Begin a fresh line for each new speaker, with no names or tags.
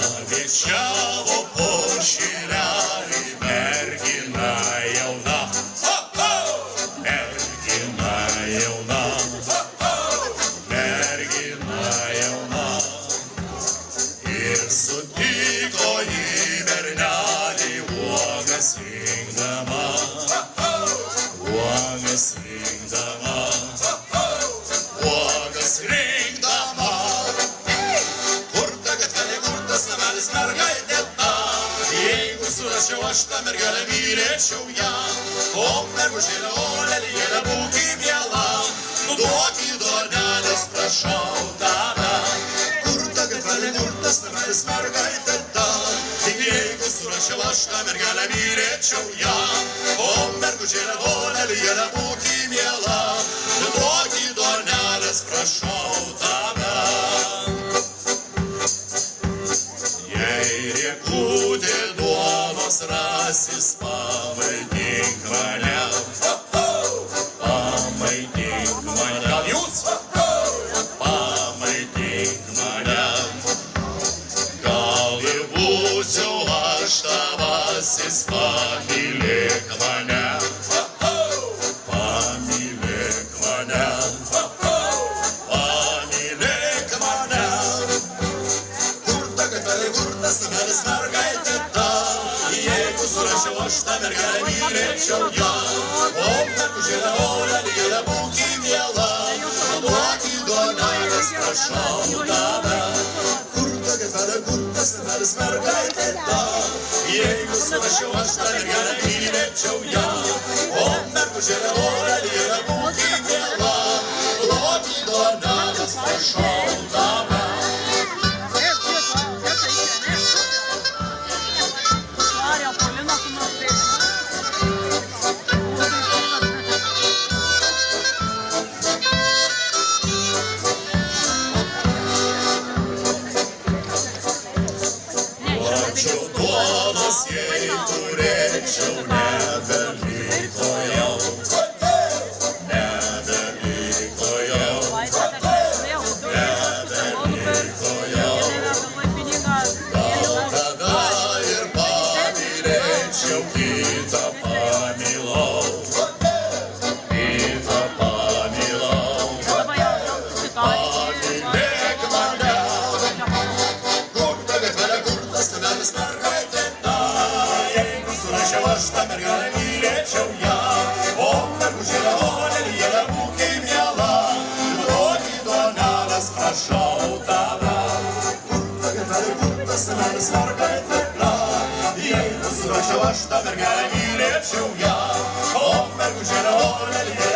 Обещала пощеряли Мергина яuna, Mergina jauna, Mergina jauna. Ir sutiko į bernelį uogas rinkdama, uogas rinkdama, uogas rinkdama. Kur ta gatvelė, kur tas namelis mergaitė ta, jeigu surasčiau aš tą mergelę mylėčiau ją. O mergužėlė, o lelijėlė, būki miela, duok į duoneles, prašau tave. Kur ta gatvelė, kur tas namelis mergaitė ta, jeigu surasčiau aš tą mergelę mylėčiau ją. O mergužėlė, o lelijėlė, būki miela, duok į duoneles, prašau tave. Jei riekutė duonos rasis, pamaitink mane, pamaitink mane. Gal jūs? Pamaitink mane. Gal ir būsiu aš tavasis, pamylėk mane, pamylėk mane, pamylėk mane. Kur ta gatvelė, kur tas namelis mergaitė ta, jeigu surasčiau aš tą mergelę mylėčiau ją. O mergužėlė, o lelijėlė, būki miela, duok į duoneles, prašau tave. Kur ta gatvelė, kur tas namelis mergaitė ta, jeigu surasčiau aš tą mergelę mylėčiau ją. O mergužėlė, o lelijėlė, būki miela, duok į duoneles, prašau tave. Duočiau duonos, jei turėčiau, nebeliko jau, nebeliko jau, nebeliko jau. Gal tada ir pamylėčiau, kitą pamylau, kitą pamylau. Pamylėk mane. Kur ta gatvelė, kur tas namelis mergaitė ta, jeigu surasčiau aš tą mergelę mylėčiau ją. O mergužėlė, o lelijėlė, būki miela, duok į duoneles, prašau tave. Kur ta gatvelė, kur tas namelis mergaitė ta, jeigu surasčiau aš tą mergelę mylėčiau ją. O mergužėlė, o lelijėlė,